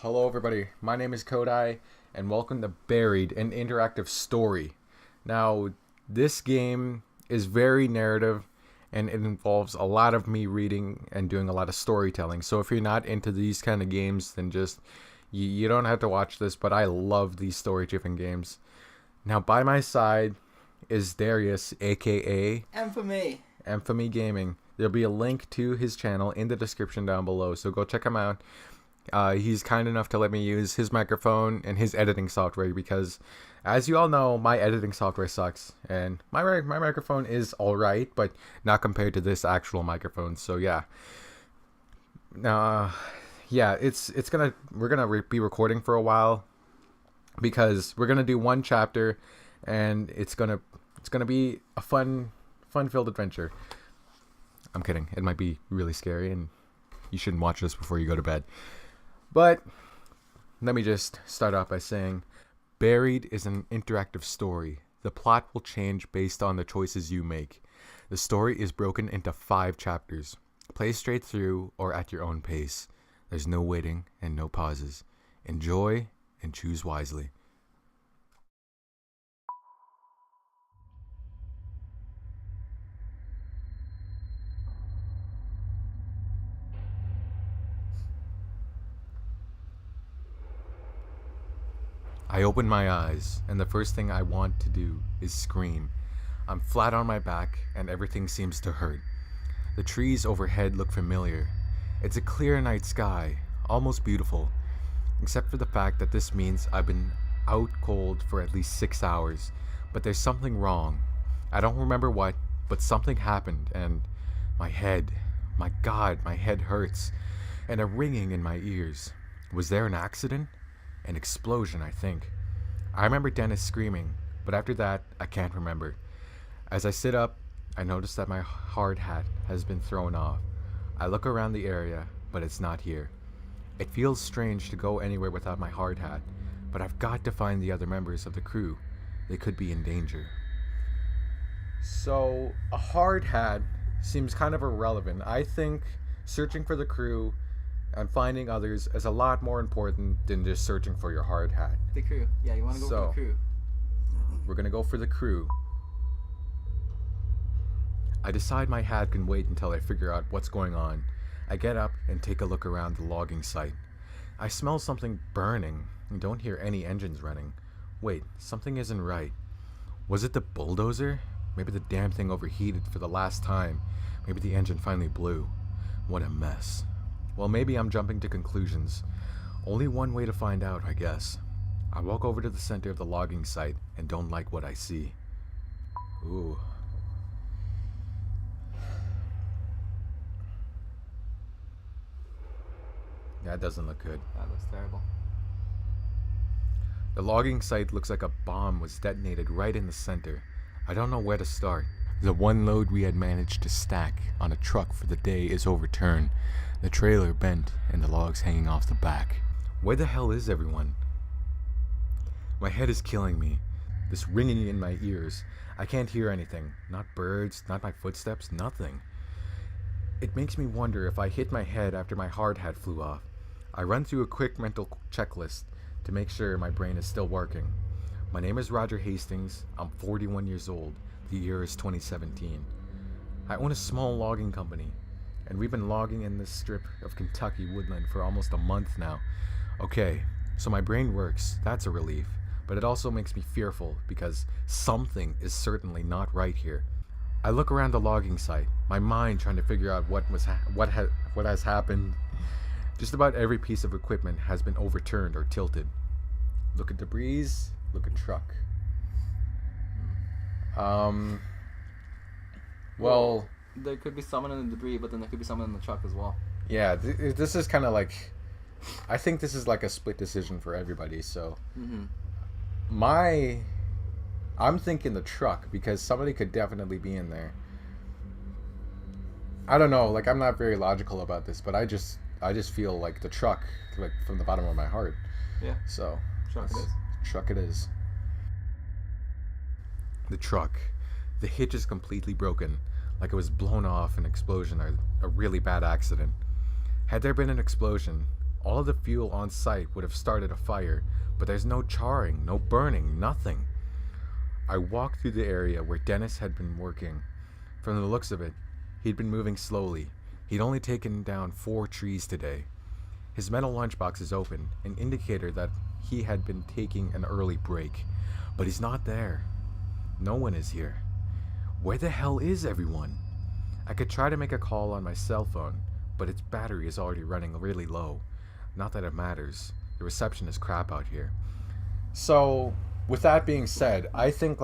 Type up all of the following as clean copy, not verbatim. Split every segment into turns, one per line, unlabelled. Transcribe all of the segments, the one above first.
Hello, everybody. My name is Kodai, and welcome to Buried, an interactive story. Now, this game is very narrative, and it involves a lot of me reading and doing a lot of storytelling. So if you're not into these kind of games, then just you don't have to watch this. But I love these story-driven games. Now, by my side is Darius, aka
Infamy
Gaming. There'll be a link to his channel in the description down below, so go check him out. He's kind enough to let me use his microphone and his editing software because, as you all know, my editing software sucks. And my microphone is alright, but not compared to this actual microphone. So yeah. Now, we're gonna be recording for a while because we're gonna do one chapter, and it's gonna be a fun-filled adventure. I'm kidding. It might be really scary, and you shouldn't watch this before you go to bed. But let me just start off by saying, Buried is an interactive story. The plot will change based on the choices you make. The story is broken into 5 chapters. Play straight through or at your own pace. There's no waiting and no pauses. Enjoy and choose wisely. I open my eyes, and the first thing I want to do is scream. I'm flat on my back, and everything seems to hurt. The trees overhead look familiar. It's a clear night sky, almost beautiful, except for the fact that this means I've been out cold for at least 6 hours. But there's something wrong. I don't remember what, but something happened, and my head, my God, my head hurts, and a ringing in my ears. Was there an accident? An explosion, I think. I remember Dennis screaming, but after that, I can't remember. As I sit up, I notice that my hard hat has been thrown off. I look around the area, but it's not here. It feels strange to go anywhere without my hard hat, but I've got to find the other members of the crew. They could be in danger. So, a hard hat seems kind of irrelevant. I think searching for the crew and finding others is a lot more important than just searching for your hard hat.
The crew. Yeah, you want to go for the crew.
We're going to go for the crew. I decide my hat can wait until I figure out what's going on. I get up and take a look around the logging site. I smell something burning and don't hear any engines running. Wait, something isn't right. Was it the bulldozer? Maybe the damn thing overheated for the last time. Maybe the engine finally blew. What a mess. Well, maybe I'm jumping to conclusions. Only one way to find out, I guess. I walk over to the center of the logging site and don't like what I see. Ooh. That doesn't look good.
That looks terrible.
The logging site looks like a bomb was detonated right in the center. I don't know where to start. The one load we had managed to stack on a truck for the day is overturned. The trailer bent and the logs hanging off the back. Where the hell is everyone? My head is killing me. This ringing in my ears. I can't hear anything. Not birds, not my footsteps, nothing. It makes me wonder if I hit my head after my hard hat flew off. I run through a quick mental checklist to make sure my brain is still working. My name is Roger Hastings. I'm 41 years old. The year is 2017. I own a small logging company, and we've been logging in this strip of Kentucky woodland for almost a month now. Okay, so my brain works. That's a relief. But it also makes me fearful because something is certainly not right here. I look around the logging site, my mind trying to figure out what has happened. Just about every piece of equipment has been overturned or tilted. Look at debris, look at truck. Well,
there could be someone in the debris, but then there could be someone in the truck as well.
Yeah, this is kind of like, I think this is like a split decision for everybody. So, I'm thinking the truck because somebody could definitely be in there. I don't know, like I'm not very logical about this, but I just feel like the truck, like from the bottom of my heart.
Yeah.
So,
truck it is.
Truck it is. The truck. The hitch is completely broken, like it was blown off an explosion or a really bad accident. Had there been an explosion, All of the fuel on site would have started a fire, but there's no charring, no burning, nothing. I walked through the area where Dennis had been working. From the looks of it, he'd been moving slowly. He'd only taken down 4 trees today. His metal lunchbox is open, an indicator that he had been taking an early break. But he's not there. No one is here. Where the hell is everyone? I could try to make a call on my cell phone, but its battery is already running really low. Not that it matters. The reception is crap out here. So, with that being said, I think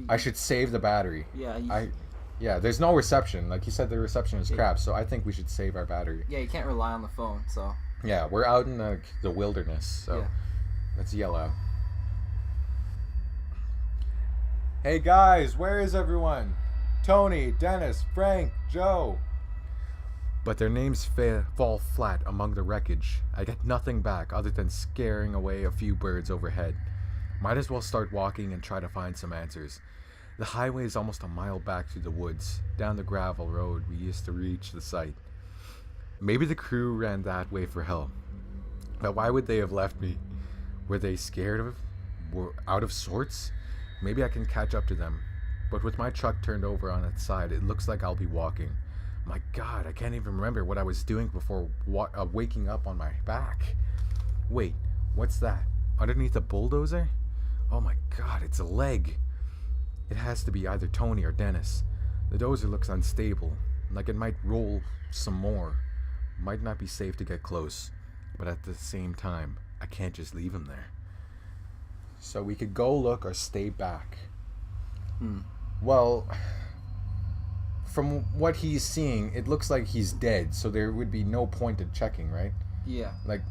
I should save the battery.
Yeah.
There's no reception. Like you said, the reception is crap, so I think we should save our battery.
Yeah, you can't rely on the phone, so.
Yeah, we're out in the wilderness, so let's yell out. Hey guys, where is everyone? Tony, Dennis, Frank, Joe. But their names fall flat among the wreckage. I get nothing back other than scaring away a few birds overhead. Might as well start walking and try to find some answers. The highway is almost a mile back through the woods, down the gravel road we used to reach the site. Maybe the crew ran that way for help. But why would they have left me? Were they scared were out of sorts? Maybe I can catch up to them. But with my truck turned over on its side, it looks like I'll be walking. My God, I can't even remember what I was doing before waking up on my back. Wait, what's that? Underneath the bulldozer? Oh my God, it's a leg. It has to be either Tony or Dennis. The dozer looks unstable, like it might roll some more. Might not be safe to get close, but at the same time, I can't just leave him there. So we could go look or stay back. Well, from what he's seeing, it looks like he's dead, so there would be no point in checking, right?
Yeah.
Like,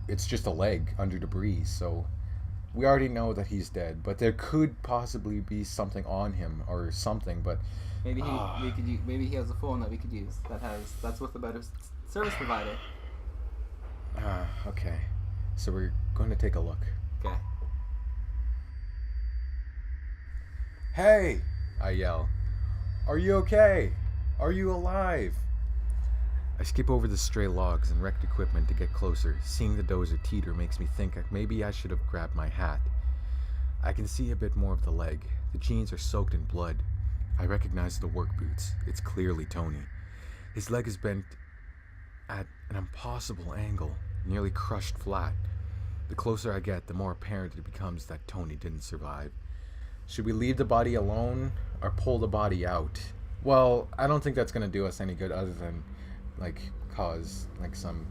it's just a leg under debris, so we already know that he's dead, but there could possibly be something on him or something, but
maybe maybe he has a phone that we could use that's with a better service provider.
Okay. So we're going to take a look.
Okay.
Hey, I yell. Are you okay? Are you alive? I skip over the stray logs and wrecked equipment to get closer. Seeing the dozer teeter makes me think maybe I should have grabbed my hat. I can see a bit more of the leg. The jeans are soaked in blood. I recognize the work boots. It's clearly Tony. His leg is bent at an impossible angle, nearly crushed flat. The closer I get, the more apparent it becomes that Tony didn't survive. Should we leave the body alone or pull the body out? Well, I don't think that's going to do us any good other than cause some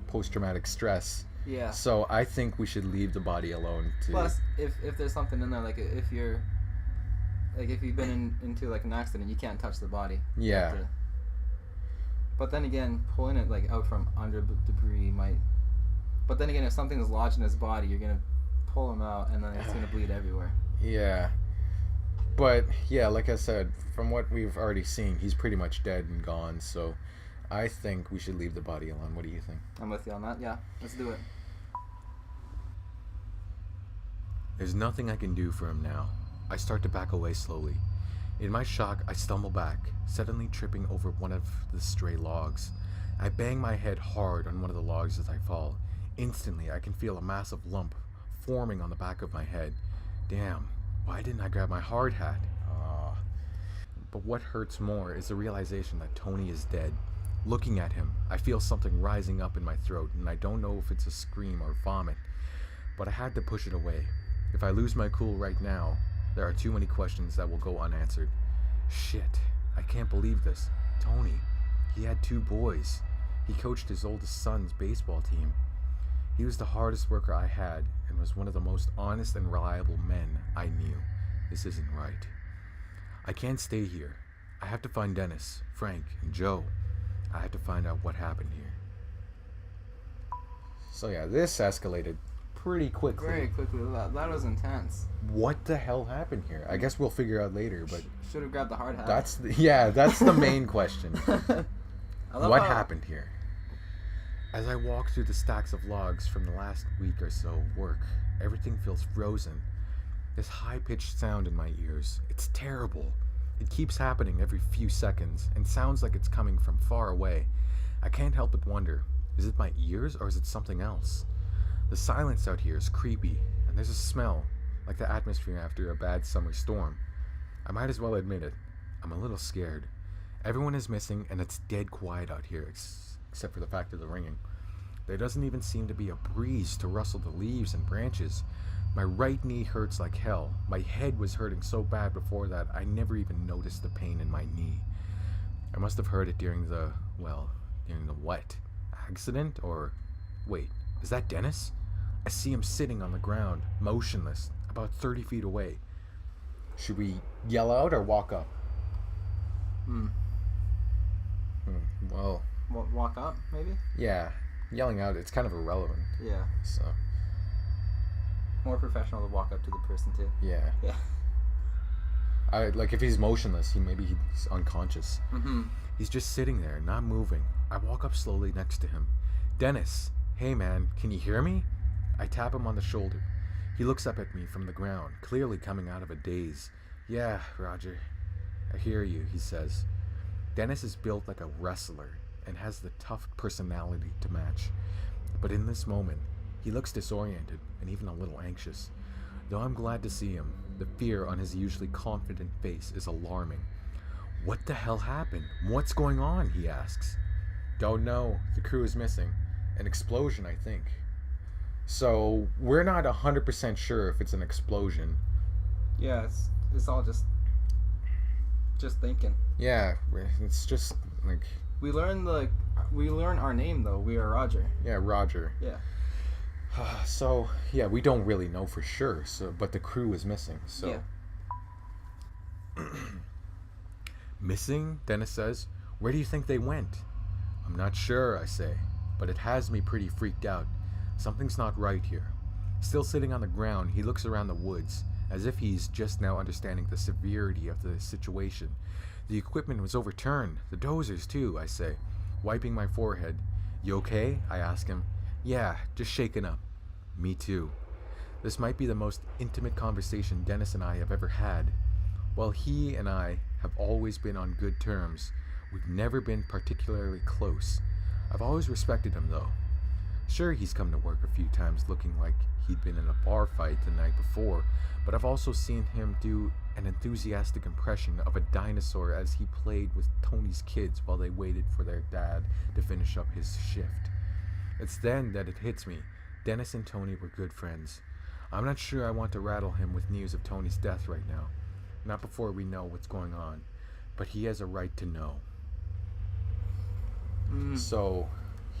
post-traumatic stress.
Yeah.
So I think we should leave the body alone too.
Plus, if there's something in there, if you've been into an accident, you can't touch the body.
Yeah.
But then again, pulling it out from under debris might. But then again, if something is lodged in his body, you're gonna pull him out, and then it's gonna bleed everywhere.
Yeah. But yeah, like I said, from what we've already seen, he's pretty much dead and gone. So I think we should leave the body alone. What do you think?
I'm with you on that. Yeah, let's do it.
There's nothing I can do for him now. I start to back away slowly. In my shock, I stumble back, suddenly tripping over one of the stray logs. I bang my head hard on one of the logs as I fall. Instantly, I can feel a massive lump forming on the back of my head. Damn, why didn't I grab my hard hat? But what hurts more is the realization that Tony is dead. Looking at him, I feel something rising up in my throat, and I don't know if it's a scream or vomit. But I had to push it away. If I lose my cool right now, there are too many questions that will go unanswered. Shit, I can't believe this. Tony, he had 2 boys. He coached his oldest son's baseball team. He was the hardest worker I had and was one of the most honest and reliable men I knew. This isn't right. I can't stay here. I have to find Dennis, Frank, and Joe. I have to find out what happened here. So yeah, this escalated pretty quickly.
Very quickly. That was intense.
What the hell happened here? I guess we'll figure out later, but
should have grabbed the hard hat.
That's the main question. What happened here? As I walk through the stacks of logs from the last week or so of work, everything feels frozen. This high-pitched sound in my ears, it's terrible. It keeps happening every few seconds and sounds like it's coming from far away. I can't help but wonder, Is it my ears or is it something else? The silence out here is creepy, and there's a smell, like the atmosphere after a bad summer storm. I might as well admit it. I'm a little scared. Everyone is missing, and it's dead quiet out here, except for the fact of the ringing. There doesn't even seem to be a breeze to rustle the leaves and branches. My right knee hurts like hell. My head was hurting so bad before that I never even noticed the pain in my knee. I must have heard it during the what? Accident? Or wait, is that Dennis? I see him sitting on the ground, motionless, about 30 feet away. Should we yell out or walk up? Well,
Walk up, maybe?
yeah, yelling out, it's kind of irrelevant.
Yeah.
So,
More professional to walk up to the person, too.
yeah.
Yeah.
Like if he's motionless, maybe he's unconscious.
Mm-hmm.
He's just sitting there, not moving. I walk up slowly next to him. Dennis, hey man, can you hear me? I tap him on the shoulder. He looks up at me from the ground, clearly coming out of a daze. Yeah, Roger, I hear you, he says. Dennis is built like a wrestler and has the tough personality to match. But in this moment, he looks disoriented and even a little anxious. Though I'm glad to see him, the fear on his usually confident face is alarming. What the hell happened? What's going on? He asks. Don't know. The crew is missing. An explosion, I think. So, we're not 100% sure if it's an explosion.
Yeah, it's all just thinking.
Yeah, it's just like...
We learn our name, though. We are Roger.
Yeah, Roger.
Yeah.
So, yeah, we don't really know for sure, but the crew is missing, so...
Yeah.
Missing? Dennis says. Where do you think they went? I'm not sure, I say, but it has me pretty freaked out. Something's not right here. Still sitting on the ground, he looks around the woods, as if he's just now understanding the severity of the situation. The equipment was overturned, the dozers too, I say, wiping my forehead. You okay? I ask him. Yeah, just shaken up. Me too. This might be the most intimate conversation Dennis and I have ever had. While he and I have always been on good terms, we've never been particularly close. I've always respected him, though. Sure, he's come to work a few times looking like he'd been in a bar fight the night before, but I've also seen him do an enthusiastic impression of a dinosaur as he played with Tony's kids while they waited for their dad to finish up his shift. It's then that it hits me. Dennis and Tony were good friends. I'm not sure I want to rattle him with news of Tony's death right now. Not before we know what's going on. But he has a right to know. So,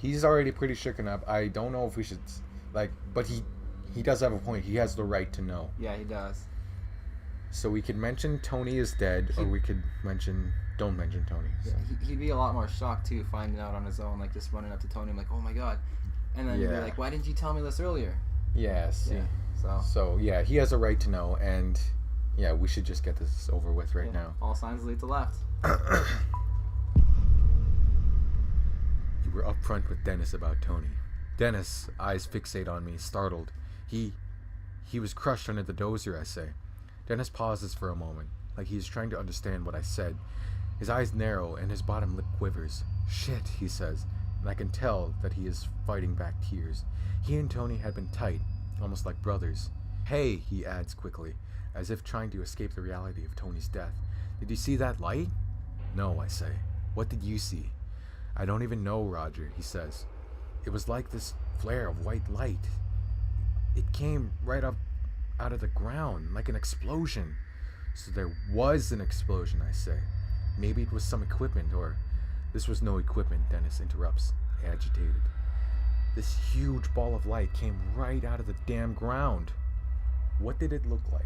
he's already pretty shaken up. I don't know if we should, but he does have a point. He has the right to know.
Yeah, he does.
So we could mention Tony is dead, or we could don't mention Tony. So.
Yeah, he'd be a lot more shocked, too, finding out on his own, like, just running up to Tony, like, oh my god. And then you'd be like, why didn't you tell me this earlier?
Yeah, see.
Yeah,
so, yeah, he has a right to know, and, yeah, we should just get this over with right now.
All signs lead to left.
You were upfront with Dennis about Tony. Dennis, eyes fixate on me, startled. He was crushed under the dozer, I say. Dennis pauses for a moment, like he is trying to understand what I said. His eyes narrow and his bottom lip quivers. Shit, he says, and I can tell that he is fighting back tears. He and Tony had been tight, almost like brothers. Hey, he adds quickly, as if trying to escape the reality of Tony's death. Did you see that light? No, I say. What did you see? I don't even know, Roger, he says. It was like this flare of white light. It came right up out of the ground, like an explosion. So there was an explosion, I say. Maybe it was some equipment, or... This was no equipment, Dennis interrupts, agitated. This huge ball of light came right out of the damn ground. What did it look like?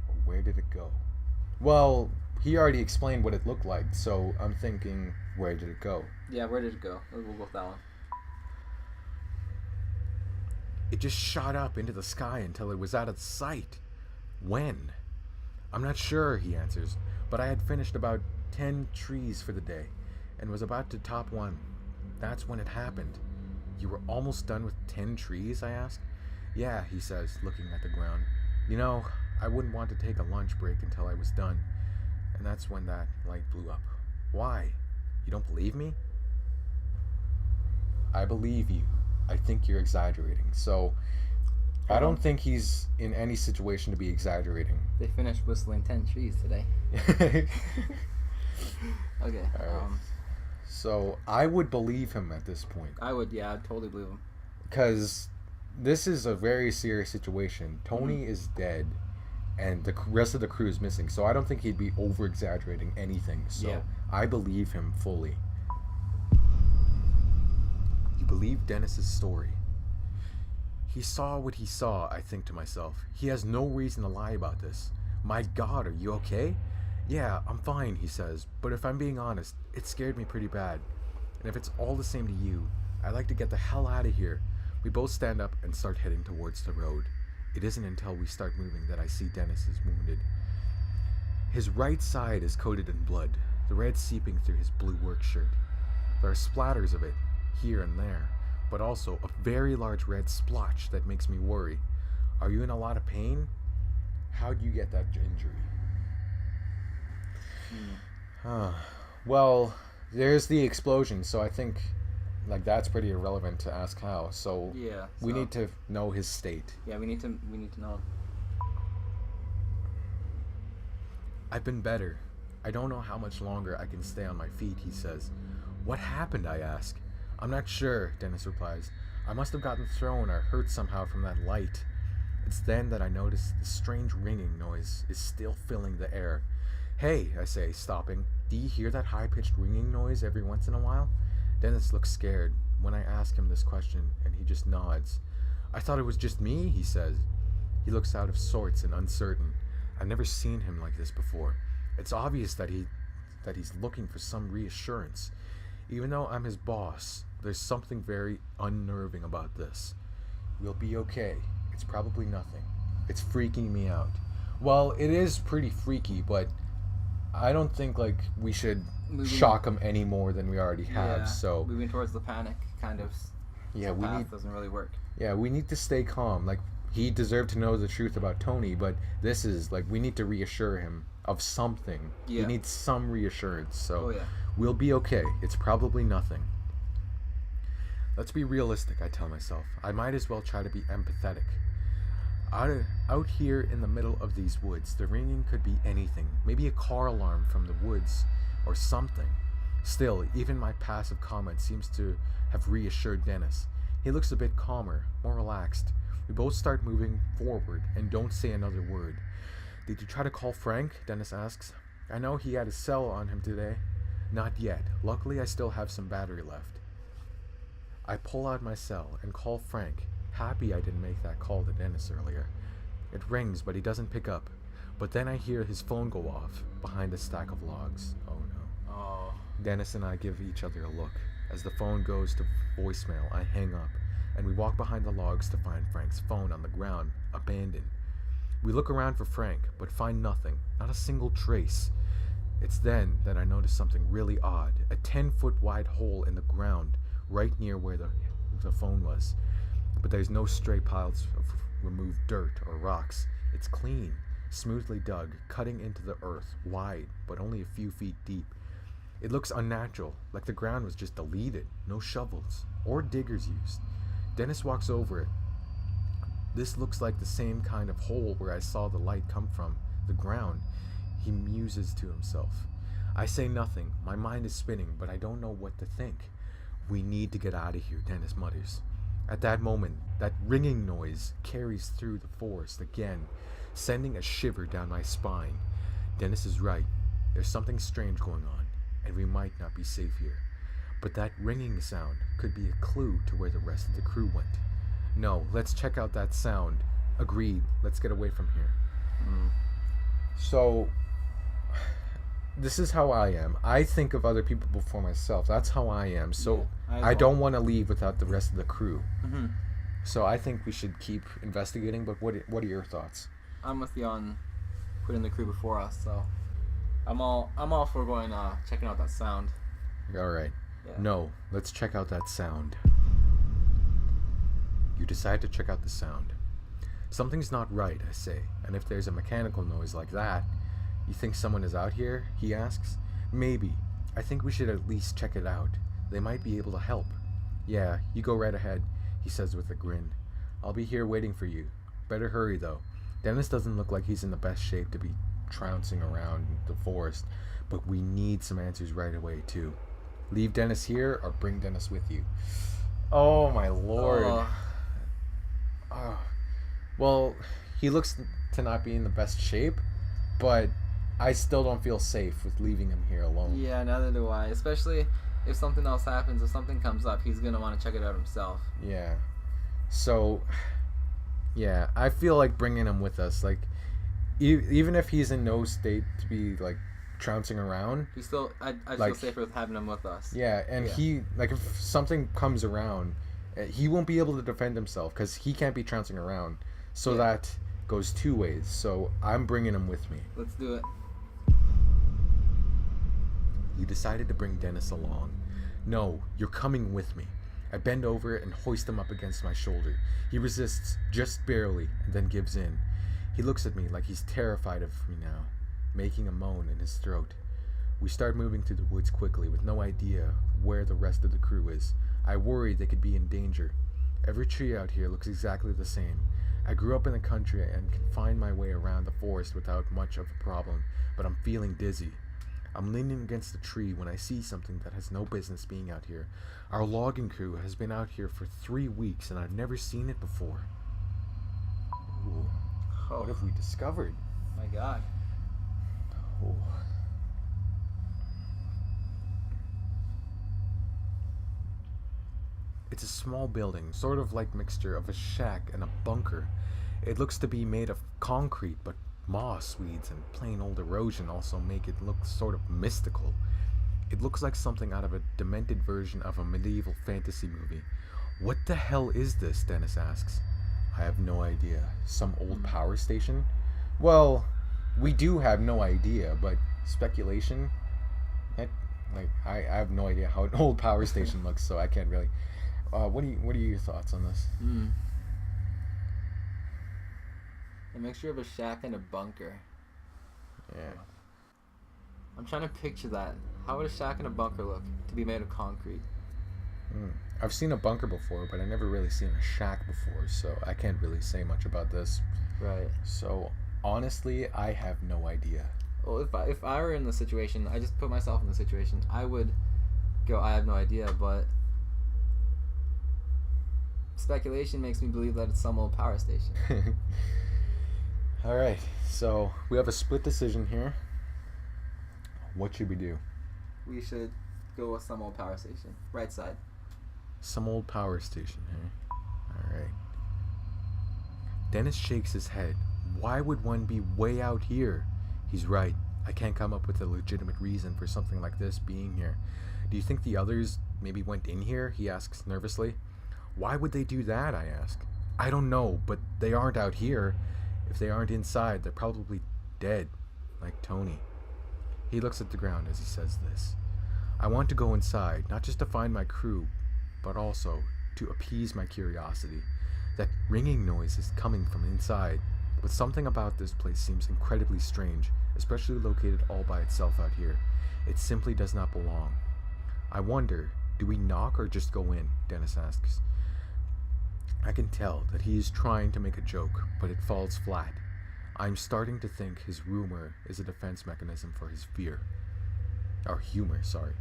Or where did it go? Well, he already explained what it looked like, so I'm thinking, where did it go?
Yeah, where did it go? We'll go with that one.
It just shot up into the sky until it was out of sight. When? I'm not sure, he answers, but I had finished about 10 trees for the day and was about to top one. That's when it happened. You were almost done with 10 trees, I ask. Yeah, he says, looking at the ground. You know, I wouldn't want to take a lunch break until I was done. And that's when that light blew up. Why? You don't believe me? I believe you. I think you're exaggerating. So, I don't think he's in any situation to be exaggerating.
They finished whistling 10 trees today. Okay.
All right. So, I would believe him at this point.
I'd totally believe him.
Because this is a very serious situation. Tony is dead, and the rest of the crew is missing. So I don't think he'd be over exaggerating anything. So I believe him fully. You believe Dennis's story. He saw what he saw, I think to myself. He has no reason to lie about this. My God, are you okay? Yeah, I'm fine, he says. But if I'm being honest, it scared me pretty bad. And if it's all the same to you, I'd like to get the hell out of here. We both stand up and start heading towards the road. It isn't until we start moving that I see Dennis is wounded. His right side is coated in blood, the red seeping through his blue work shirt. There are splatters of it, here and there, but also a very large red splotch that makes me worry. Are you in a lot of pain? How'd you get that injury? Well, there's the explosion, so I think that's pretty irrelevant to ask how. So we need to know his state.
Yeah, we need to know.
I've been better. I don't know how much longer I can stay on my feet, he says. What happened, I ask. I'm not sure, Dennis replies. I must have gotten thrown or hurt somehow from that light. It's then that I notice the strange ringing noise is still filling the air. Hey, I say, stopping. Do you hear that high-pitched ringing noise every once in a while? Dennis looks scared when I ask him this question, and he just nods. I thought it was just me, he says. He looks out of sorts and uncertain. I've never seen him like this before. It's obvious that he's looking for some reassurance. Even though I'm his boss, there's something very unnerving about this. We'll be okay. It's probably nothing. It's freaking me out. Well, it is pretty freaky, but I don't think we should shock him any more than we already have. So
moving towards the panic kind of path doesn't really work.
Yeah, we need to stay calm. He deserved to know the truth about Tony, but this is we need to reassure him of something. He needs some reassurance. So we'll be okay. It's probably nothing. Let's be realistic, I tell myself. I might as well try to be empathetic. Out here in the middle of these woods, the ringing could be anything. Maybe a car alarm from the woods or something. Still, even my passive comment seems to have reassured Dennis. He looks a bit calmer, more relaxed. We both start moving forward and don't say another word. Did you try to call Frank? Dennis asks. I know he had his cell on him today. Not yet. Luckily, I still have some battery left. I pull out my cell and call Frank, happy I didn't make that call to Dennis earlier. It rings, but he doesn't pick up. But then I hear his phone go off behind a stack of logs. Oh no.
Oh.
Dennis and I give each other a look. As the phone goes to voicemail, I hang up, and we walk behind the logs to find Frank's phone on the ground, abandoned. We look around for Frank, but find nothing, not a single trace. It's then that I notice something really odd, a 10-foot wide hole in the ground, right near where the phone was. But there's no stray piles of removed dirt or rocks. It's clean, smoothly dug, cutting into the earth, wide, but only a few feet deep. It looks unnatural, like the ground was just deleted, no shovels or diggers used. Dennis walks over it. This looks like the same kind of hole where I saw the light come from, the ground. He muses to himself. I say nothing. My mind is spinning, but I don't know what to think. We need to get out of here, Dennis mutters. At that moment, that ringing noise carries through the forest again, sending a shiver down my spine. Dennis is right. There's something strange going on, and we might not be safe here. But that ringing sound could be a clue to where the rest of the crew went. No, let's check out that sound. Agreed. Let's get away from here. So, this is how I am. I think of other people before myself. That's how I am. So, I don't want to leave without the rest of the crew. So, I think we should keep investigating, but what are your thoughts?
I'm with you on putting the crew before us, so I'm all for going checking out that sound.
All right.
Yeah.
No, let's check out that sound. You decide to check out the sound. Something's not right, I say, and if there's a mechanical noise like that, you think someone is out here? He asks. Maybe. I think we should at least check it out. They might be able to help. Yeah, you go right ahead, he says with a grin. I'll be here waiting for you. Better hurry, though. Dennis doesn't look like he's in the best shape to be trouncing around the forest, but we need some answers right away, too. Leave Dennis here or bring Dennis with you. Oh, my lord.
Oh,
Oh. Well, he looks to not be in the best shape, but I still don't feel safe with leaving him here alone.
yeah, neither do I. Especially if something else happens, if something comes up, he's gonna want to check it out himself.
Yeah. So, yeah, I feel like bringing him with us. Like, even if he's in no state to be, like, trouncing around.
He's still, I
Like-
feel safer with having him with us.
Yeah, and
Yeah.
he, like, if something comes around, he won't be able to defend himself because he can't be trouncing around. So
Yeah.
that goes two ways. So I'm bringing him with me.
Let's do it.
You decided to bring Dennis along. No, you're coming with me. I bend over and hoist him up against my shoulder. He resists just barely and then gives in. He looks at me like he's terrified of me now, making a moan in his throat. We start moving through the woods quickly with no idea where the rest of the crew is. I worry they could be in danger. Every tree out here looks exactly the same. I grew up in the country and can find my way around the forest without much of a problem, but I'm feeling dizzy. I'm leaning against a tree when I see something that has no business being out here. Our logging crew has been out here for 3 weeks and I've never seen it before. Ooh,
Oh,
what have we discovered?
my God.
Oh. It's a small building, sort of like mixture of a shack and a bunker. It looks to be made of concrete, but moss, weeds, and plain old erosion also make it look sort of mystical. It looks like something out of a demented version of a medieval fantasy movie. What the hell is this? Dennis asks. I have no idea. Some old power station? Well, we do have no idea, but speculation? I have no idea how an old power station looks, so I can't really. What are your thoughts on this?
A mixture of a shack and a bunker.
Yeah.
I'm trying to picture that. How would a shack and a bunker look to be made of concrete?
I've seen a bunker before, but I never really seen a shack before, so I can't really say much about this.
Right.
So honestly, I have no idea.
Well, if I were in the situation, I just put myself in the situation, I would go, I have no idea, but speculation makes me believe that it's some old power station.
All right, so we have a split decision here. What should we do?
We should go with some old power station. Right side.
Some old power station, huh? All right. Dennis shakes his head. Why would one be way out here? He's right. I can't come up with a legitimate reason for something like this being here. Do you think the others maybe went in here? He asks nervously. Why would they do that? I ask. I don't know, but they aren't out here. If they aren't inside, they're probably dead, like Tony. He looks at the ground as he says this. I want to go inside, not just to find my crew, but also to appease my curiosity. That ringing noise is coming from inside, but something about this place seems incredibly strange, especially located all by itself out here. It simply does not belong. I wonder, do we knock or just go in? Dennis asks. I can tell that he is trying to make a joke, but it falls flat. I'm starting to think his rumor is a defense mechanism for his fear. Or humor, sorry.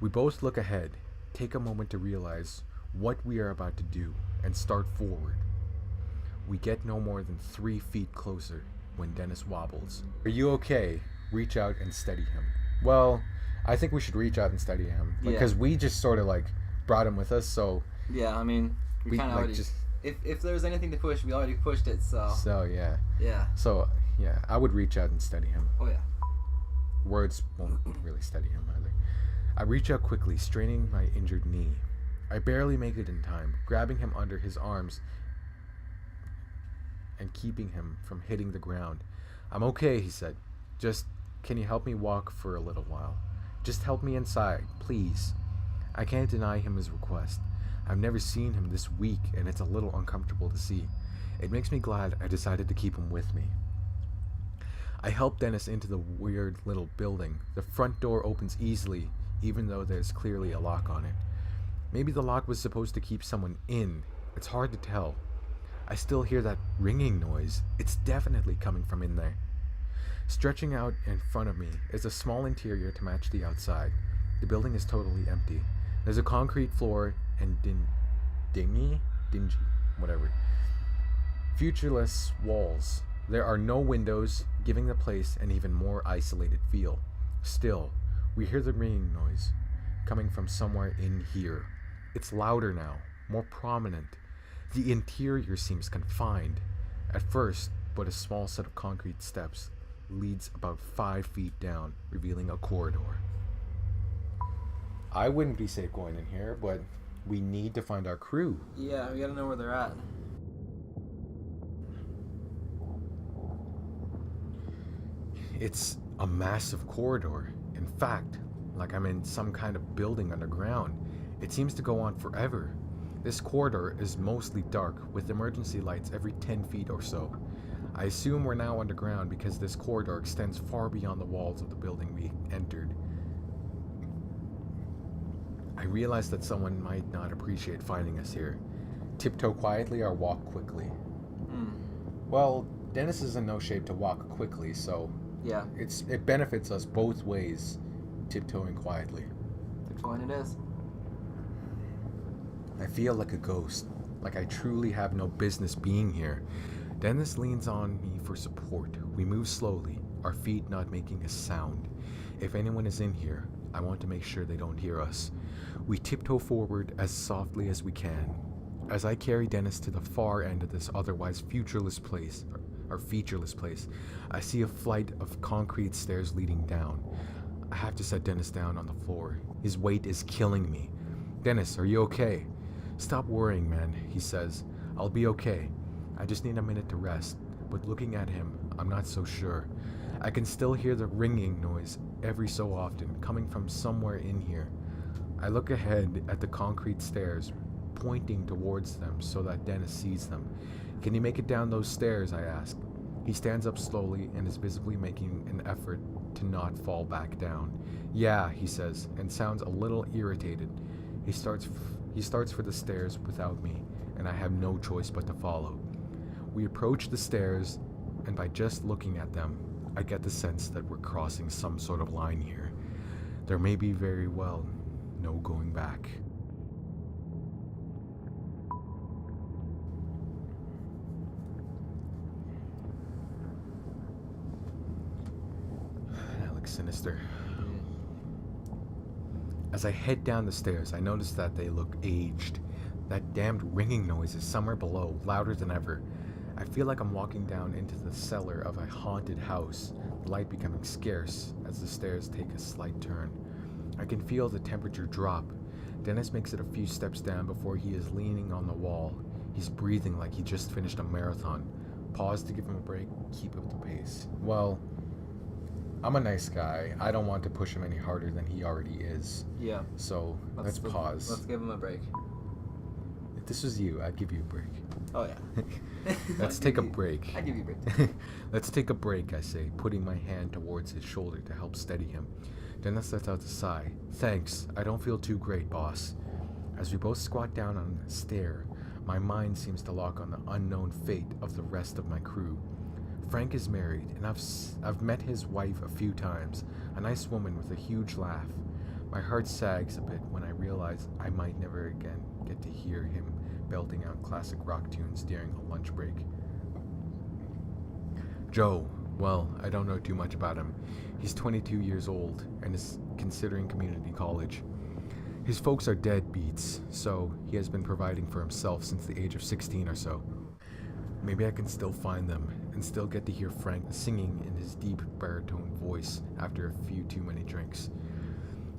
We both look ahead, take a moment to realize what we are about to do, and start forward. We get no more than 3 feet closer when Dennis wobbles. Are you okay? Reach out and steady him. Well, I think we should reach out and steady him. Because we just sort of like brought him with us, so
Yeah, I mean, we kind of
like
already.
just
If there's anything to push, we already pushed it. So
yeah.
yeah.
So yeah, I would reach out and steady him.
Oh yeah.
Words won't really steady him either. I reach out quickly, straining my injured knee. I barely make it in time, grabbing him under his arms and keeping him from hitting the ground. I'm okay, he said. Just, can you help me walk for a little while? Just help me inside, please. I can't deny him his request. I've never seen him this weak, and it's a little uncomfortable to see. It makes me glad I decided to keep him with me. I help Dennis into the weird little building. The front door opens easily, even though there's clearly a lock on it. Maybe the lock was supposed to keep someone in. It's hard to tell. I still hear that ringing noise. It's definitely coming from in there. Stretching out in front of me is a small interior to match the outside. The building is totally empty. There's a concrete floor and dingy, whatever. Featureless walls. There are no windows, giving the place an even more isolated feel. Still, we hear the ringing noise coming from somewhere in here. It's louder now, more prominent. The interior seems confined. At first, but a small set of concrete steps leads about 5 feet down, revealing a corridor. I wouldn't be safe going in here, but we need to find our crew.
Yeah, we gotta know where they're at.
It's a massive corridor. In fact, like I'm in some kind of building underground. It seems to go on forever. This corridor is mostly dark, with emergency lights every 10 feet or so. I assume we're now underground because this corridor extends far beyond the walls of the building we entered. I realize that someone might not appreciate finding us here. Tiptoe quietly or walk quickly? Well, Dennis is in no shape to walk quickly, so
Yeah,
it benefits us both ways, tiptoeing quietly.
tiptoeing it is.
I feel like a ghost, like I truly have no business being here. Dennis leans on me for support. We move slowly, our feet not making a sound. If anyone is in here, I want to make sure they don't hear us. We tiptoe forward as softly as we can. As I carry Dennis to the far end of this otherwise featureless place, I see a flight of concrete stairs leading down. I have to set Dennis down on the floor. His weight is killing me. Dennis, are you okay? Stop worrying, man, he says. I'll be okay. I just need a minute to rest. But looking at him, I'm not so sure. I can still hear the ringing noise every so often, coming from somewhere in here. I look ahead at the concrete stairs, pointing towards them so that Dennis sees them. Can you make it down those stairs? I ask. He stands up slowly and is visibly making an effort to not fall back down. Yeah, he says, and sounds a little irritated. He starts for the stairs without me, and I have no choice but to follow. We approach the stairs, and by just looking at them, I get the sense that we're crossing some sort of line here. There may be very well no going back. That looks sinister. As I head down the stairs, I notice that they look aged. That damned ringing noise is somewhere below, louder than ever. I feel like I'm walking down into the cellar of a haunted house, the light becoming scarce as the stairs take a slight turn. I can feel the temperature drop. Dennis makes it a few steps down before he is leaning on the wall. He's breathing like he just finished a marathon. Pause to give him a break, keep up the pace. Well, I'm a nice guy. I don't want to push him any harder than he already is.
Yeah.
So, let's pause.
Let's give him a break.
If this was you, I'd give you a break.
Oh, yeah.
Let's take a break.
I'd give you a break.
Let's take a break, I say, putting my hand towards his shoulder to help steady him. Dennis lets out a sigh. Thanks. I don't feel too great, boss. As we both squat down on the stair, my mind seems to lock on the unknown fate of the rest of my crew. Frank is married, and I've met his wife a few times, a nice woman with a huge laugh. My heart sags a bit when I realize I might never again get to hear him belting out classic rock tunes during a lunch break. Joe, well, I don't know too much about him. He's 22 years old and is considering community college. His folks are deadbeats, so he has been providing for himself since the age of 16 or so. Maybe I can still find them and still get to hear Frank singing in his deep baritone voice after a few too many drinks.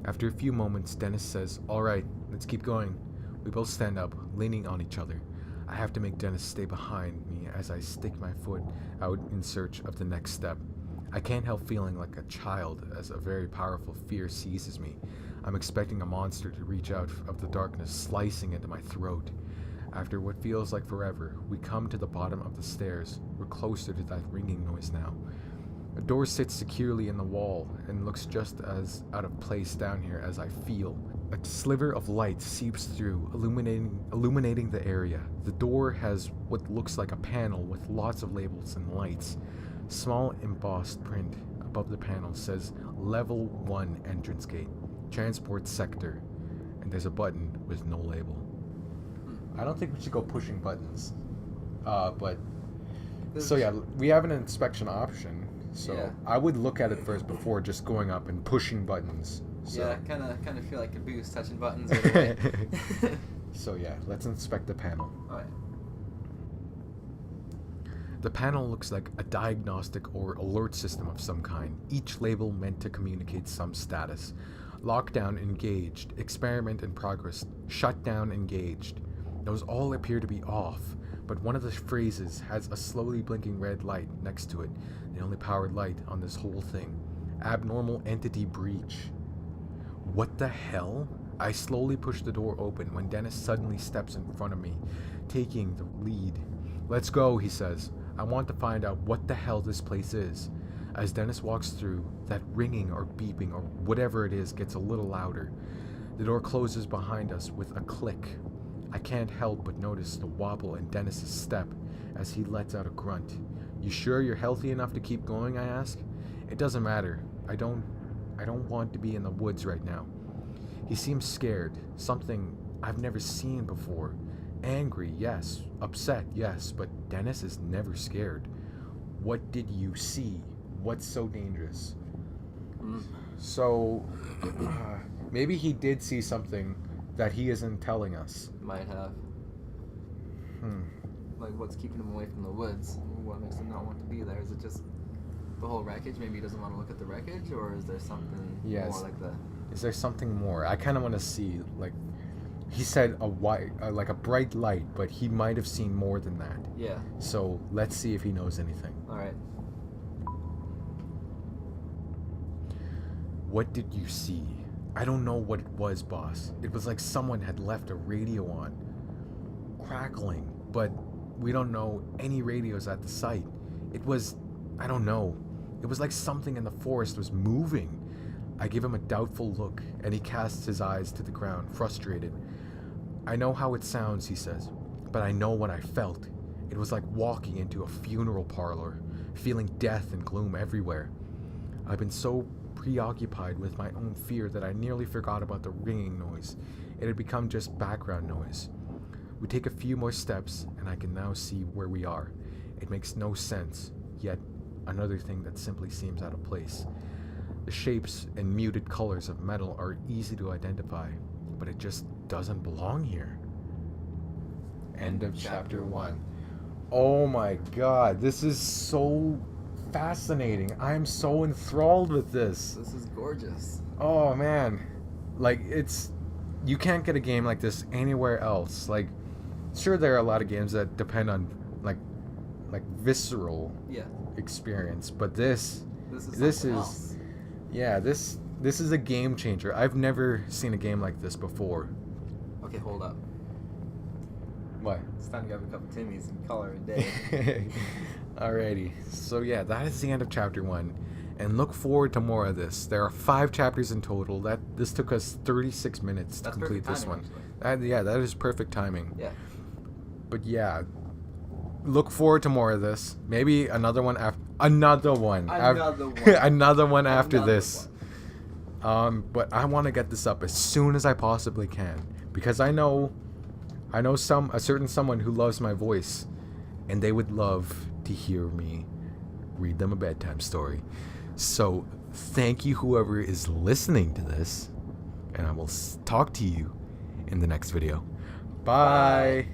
After a few moments, Dennis says, "All right, let's keep going." We both stand up, leaning on each other. I have to make Dennis stay behind me as I stick my foot out in search of the next step. I can't help feeling like a child as a very powerful fear seizes me. I'm expecting a monster to reach out of the darkness, slicing into my throat. After what feels like forever, we come to the bottom of the stairs. We're closer to that ringing noise now. A door sits securely in the wall and looks just as out of place down here as I feel. A sliver of light seeps through, illuminating the area. The door has what looks like a panel with lots of labels and lights. Small embossed print above the panel says Level 1 entrance gate, transport sector, and there's a button with no label. I don't think we should go pushing buttons. But so yeah, we have an inspection option. So
Yeah.
I would look at it first before just going up and pushing buttons. So.
Yeah, kind of feel like a boost touching buttons right away.
So yeah, let's inspect the panel.
Alright.
The panel looks like a diagnostic or alert system of some kind, each label meant to communicate some status. Lockdown engaged, experiment in progress, shutdown engaged. Those all appear to be off, but one of the phrases has a slowly blinking red light next to it, the only powered light on this whole thing. Abnormal entity breach. What the hell? I slowly push the door open when Dennis suddenly steps in front of me, taking the lead. Let's go, he says. I want to find out what the hell this place is. As Dennis walks through, that ringing or beeping or whatever it is gets a little louder. The door closes behind us with a click. I can't help but notice the wobble in Dennis's step as he lets out a grunt. You sure you're healthy enough to keep going, I ask? It doesn't matter. I don't want to be in the woods right now. He seems scared, something I've never seen before. Angry, yes. Upset, yes. But Dennis is never scared. What did you see? What's so dangerous? So, maybe he did see something that he isn't telling us.
Might have. Like, what's keeping him away from the woods? What makes him not want to be there? Is it just the whole wreckage? Maybe he doesn't want to look at the wreckage, or is there something more like that?
Is there something more? I kind of want to see, like, he said a white, like a bright light, but he might have seen more than that.
Yeah.
So let's see if he knows anything.
All right.
What did you see? I don't know what it was, boss. It was like someone had left a radio on, crackling, but we don't know any radios at the site. It was, I don't know. It was like something in the forest was moving. I give him a doubtful look, and he casts his eyes to the ground, frustrated. I know how it sounds, he says, but I know what I felt. It was like walking into a funeral parlor, feeling death and gloom everywhere. I've been so preoccupied with my own fear that I nearly forgot about the ringing noise. It had become just background noise. We take a few more steps, and I can now see where we are. It makes no sense, yet another thing that simply seems out of place. The shapes and muted colors of metal are easy to identify, but it just doesn't belong here. End of chapter 1. Oh my god, this is so fascinating. I'm so enthralled with this.
This is gorgeous.
Oh man. Like, it's, you can't get a game like this anywhere else. Like, sure, there are a lot of games that depend on like visceral experience, but this is
else.
Yeah, this is a game changer. I've never seen a game like this before.
Okay, hold up.
What?
It's time to have a cup of Timmy's and call her a day.
Alrighty. So yeah, that is the end of chapter 1. And look forward to more of this. There are 5 chapters in total. This took us 36 minutes to complete this one. That is perfect timing.
Yeah.
But yeah, look forward to more of this. Maybe another one after another one after this. But I want to get this up as soon as I possibly can, because I know a certain someone who loves my voice, and they would love to hear me read them a bedtime story. So thank you, whoever is listening to this, and I will talk to you in the next video. Bye.